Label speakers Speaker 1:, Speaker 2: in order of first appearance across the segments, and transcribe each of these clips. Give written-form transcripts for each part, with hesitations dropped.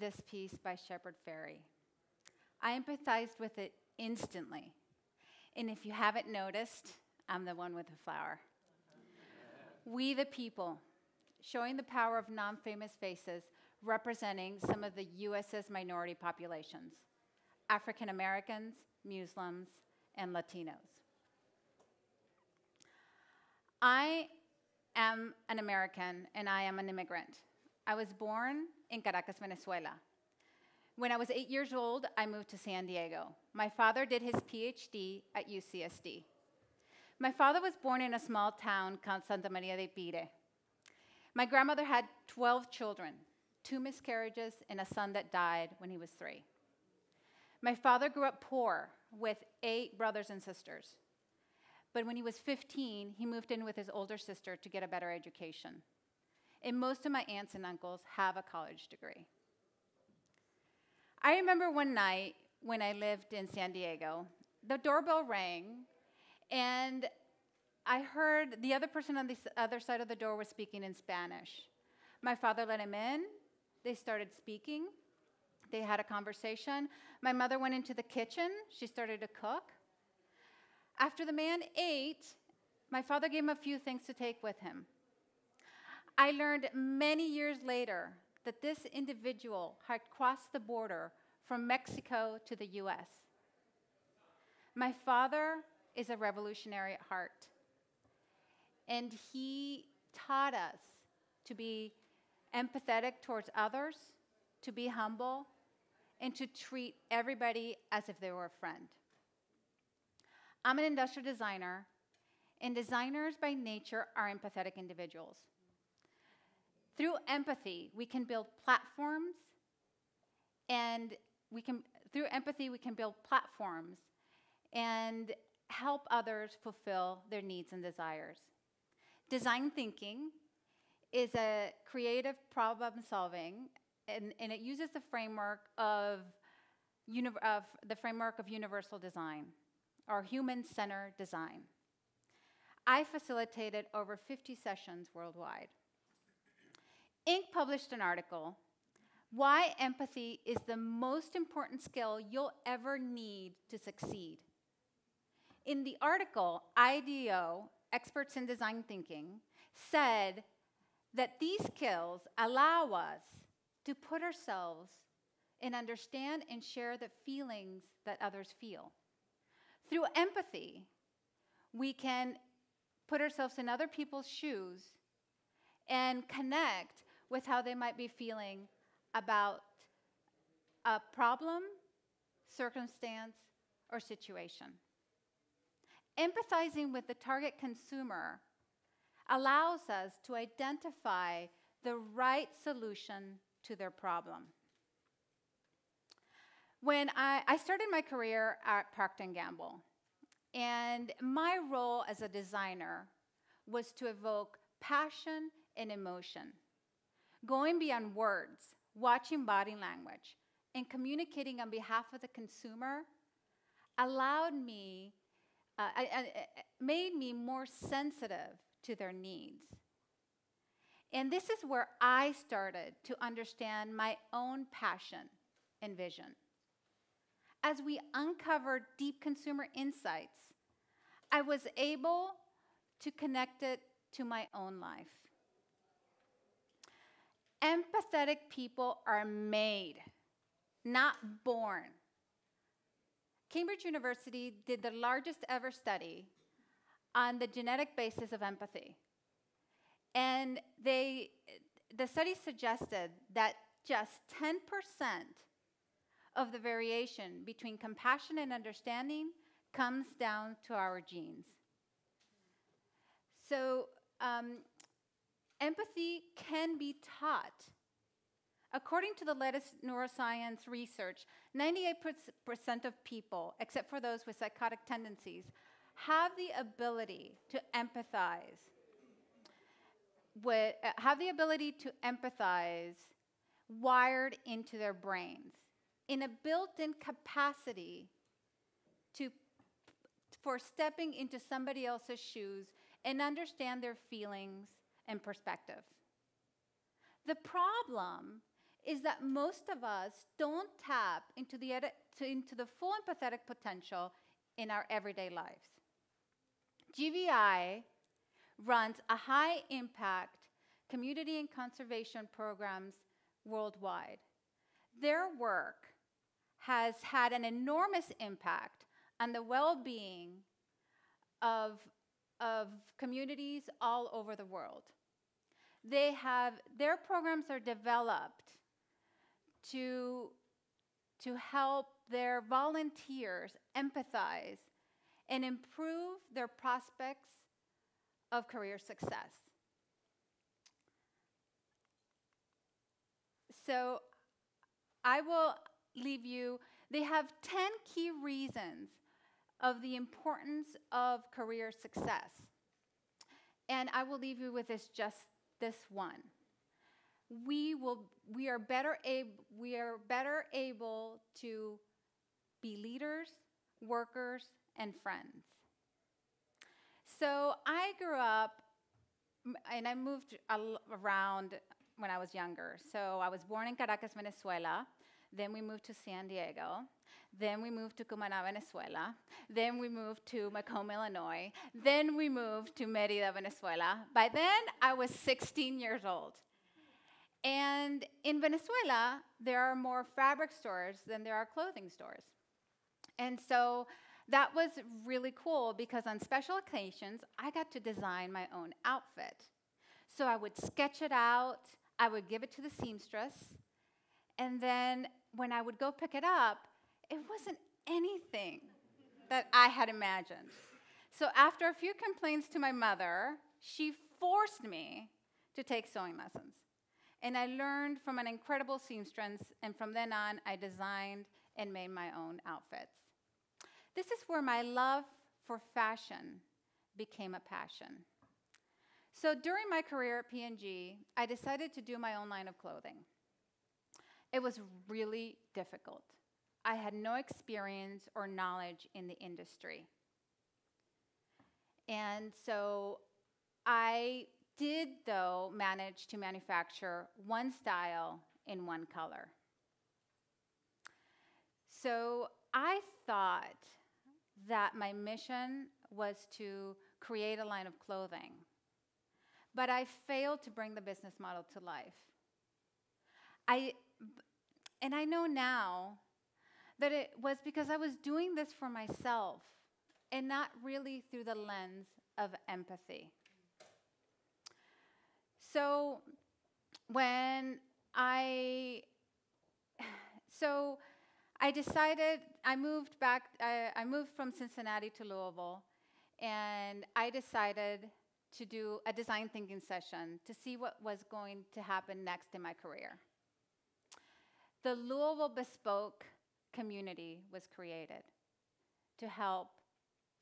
Speaker 1: this piece by Shepard Fairey. I empathized with it instantly. And if you haven't noticed, I'm the one with the flower. We the people, showing the power of non-famous faces representing some of the US's minority populations, African Americans, Muslims, and Latinos. I am an American and I am an immigrant. I was born in Caracas, Venezuela. When I was 8 years old, I moved to San Diego. My father did his PhD at UCSD. My father was born in a small town called Santa Maria de Pire. My grandmother had 12 children, 2 miscarriages, and a son that died when he was 3. My father grew up poor with 8 brothers and sisters. But when he was 15, he moved in with his older sister to get a better education. And most of my aunts and uncles have a college degree. I remember one night when I lived in San Diego, the doorbell rang, and I heard the other person on the other side of the door was speaking in Spanish. My father let him in. They started speaking. They had a conversation. My mother went into the kitchen. She started to cook. After the man ate, my father gave him a few things to take with him. I learned many years later that this individual had crossed the border from Mexico to the US. My father is a revolutionary at heart, and he taught us to be empathetic towards others, to be humble, and to treat everybody as if they were a friend. I'm an industrial designer, and designers by nature are empathetic individuals. Through empathy, we can build platforms, and through empathy, we can build platforms and help others fulfill their needs and desires. Design thinking is a creative problem solving, and it uses the framework of universal design, or human-centered design. I facilitated over 50 sessions worldwide. Inc. published an article, Why Empathy is the Most Important Skill You'll Ever Need to Succeed. In the article, IDEO, experts in design thinking, said that these skills allow us to put ourselves and understand and share the feelings that others feel. Through empathy, we can put ourselves in other people's shoes and connect with how they might be feeling about a problem, circumstance, or situation. Empathizing with the target consumer allows us to identify the right solution to their problem. When I started my career at Procter & Gamble, and my role as a designer was to evoke passion and emotion, going beyond words, watching body language, and communicating on behalf of the consumer made me more sensitive to their needs. And this is where I started to understand my own passion and vision. As we uncovered deep consumer insights, I was able to connect it to my own life. Empathetic people are made, not born. Cambridge University did the largest ever study on the genetic basis of empathy. And the study suggested that just 10% of the variation between compassion and understanding comes down to our genes. So empathy can be taught. According to the latest neuroscience research, 98% of people, except for those with psychotic tendencies, have the ability to empathize wired into their brains in a built-in capacity for stepping into somebody else's shoes and understand their feelings and perspectives. The problem is that most of us don't tap into the full empathetic potential in our everyday lives. GVI runs a high-impact community and conservation programs worldwide. Their work has had an enormous impact on the well-being of communities all over the world. Their programs are developed to help their volunteers empathize and improve their prospects of career success. So I will leave you, they have 10 key reasons of the importance of career success. And I will leave you with just this one. We are better able to be leaders, workers, and friends. So I grew up, and I moved around when I was younger. So I was born in Caracas, Venezuela. Then we moved to San Diego. Then we moved to Cumaná, Venezuela. Then we moved to Macomb, Illinois. Then we moved to Mérida, Venezuela. By then, I was 16 years old. And in Venezuela, there are more fabric stores than there are clothing stores. And so that was really cool because on special occasions, I got to design my own outfit. So I would sketch it out, I would give it to the seamstress, and then when I would go pick it up, it wasn't anything that I had imagined. So after a few complaints to my mother, she forced me to take sewing lessons. And I learned from an incredible seamstress, and from then on, I designed and made my own outfits. This is where my love for fashion became a passion. So during my career at P&G, I decided to do my own line of clothing. It was really difficult. I had no experience or knowledge in the industry. And so I did, though, manage to manufacture one style in one color. So I thought that my mission was to create a line of clothing, but I failed to bring the business model to life. And I know now that it was because I was doing this for myself and not really through the lens of empathy. So I decided, I moved from Cincinnati to Louisville, and I decided to do a design thinking session to see what was going to happen next in my career. The Louisville Bespoke community was created to help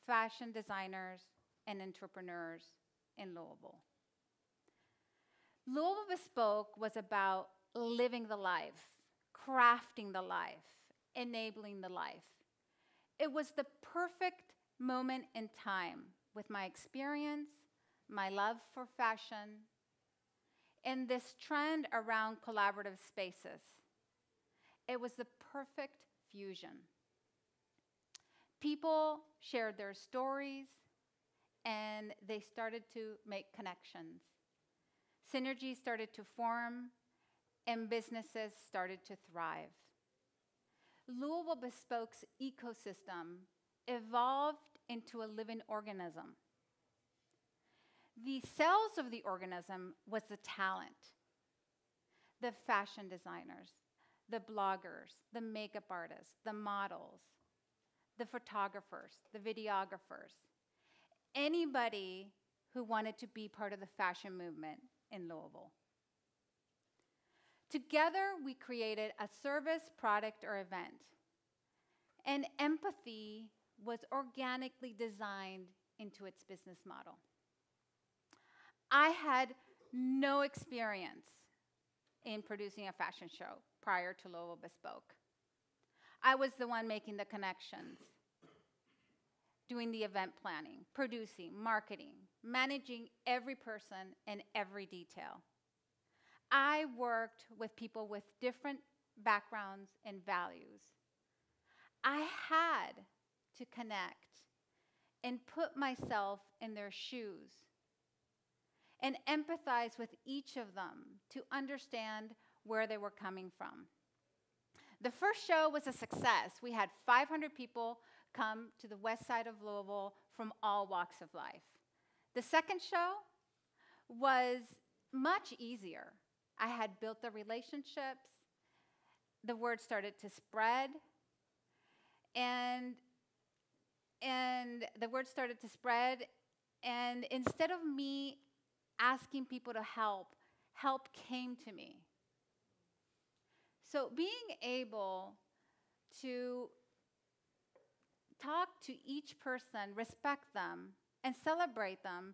Speaker 1: fashion designers and entrepreneurs in Louisville. Louisville Bespoke was about living the life, crafting the life, enabling the life. It was the perfect moment in time with my experience, my love for fashion, and this trend around collaborative spaces. It was the perfect fusion. People shared their stories, and they started to make connections. Synergies started to form, and businesses started to thrive. Louisville Bespoke's ecosystem evolved into a living organism. The cells of the organism was the talent, the fashion designers, the bloggers, the makeup artists, the models, the photographers, the videographers, anybody who wanted to be part of the fashion movement in Louisville. Together, we created a service, product, or event. And empathy was organically designed into its business model. I had no experience in producing a fashion show prior to Louisville Bespoke. I was the one making the connections, doing the event planning, producing, marketing, managing every person and every detail. I worked with people with different backgrounds and values. I had to connect and put myself in their shoes and empathize with each of them to understand where they were coming from. The first show was a success. We had 500 people come to the west side of Louisville from all walks of life. The second show was much easier. I had built the relationships. The word started to spread. And the word started to spread. And instead of me asking people to help, help came to me. So being able to talk to each person, respect them, and celebrate them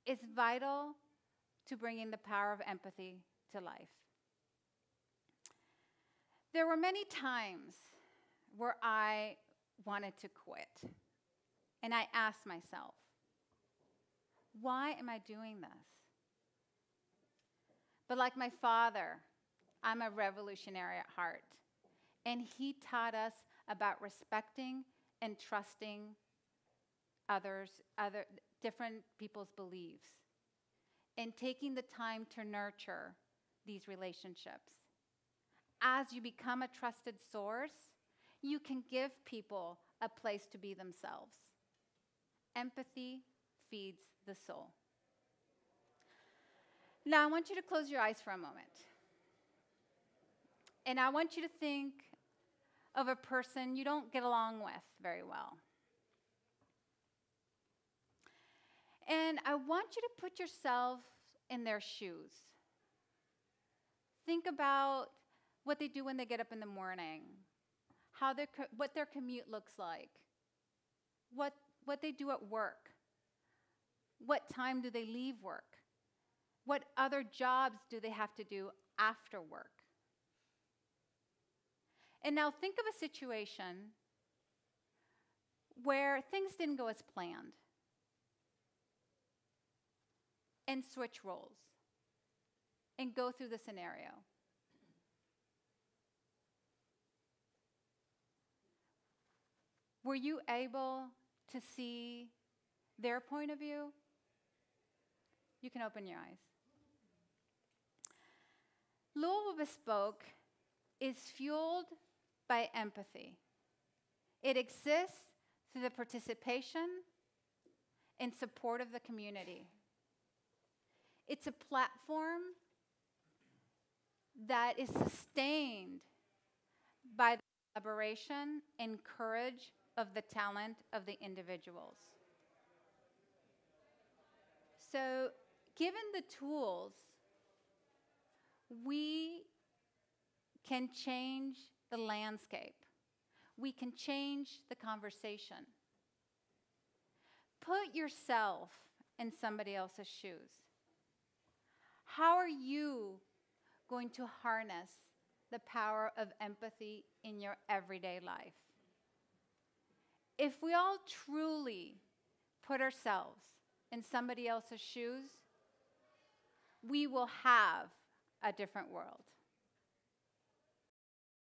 Speaker 1: is vital to bringing the power of empathy to life. There were many times where I wanted to quit. And I asked myself, why am I doing this? But like my father, I'm a revolutionary at heart. And he taught us about respecting and trusting others, different people's beliefs, and taking the time to nurture these relationships. As you become a trusted source, you can give people a place to be themselves. Empathy feeds the soul. Now, I want you to close your eyes for a moment. And I want you to think of a person you don't get along with very well. And I want you to put yourself in their shoes. Think about what they do when they get up in the morning, what their commute looks like, what they do at work, what time do they leave work, what other jobs do they have to do after work. And now think of a situation where things didn't go as planned, and switch roles and go through the scenario. Were you able to see their point of view? You can open your eyes. Louisville Bespoke is fueled by empathy. It exists through the participation and support of the community. It's a platform that is sustained by the collaboration and courage of the talent of the individuals. So, given the tools, we can change the landscape. We can change the conversation. Put yourself in somebody else's shoes. How are you going to harness the power of empathy in your everyday life? If we all truly put ourselves in somebody else's shoes, we will have a different world.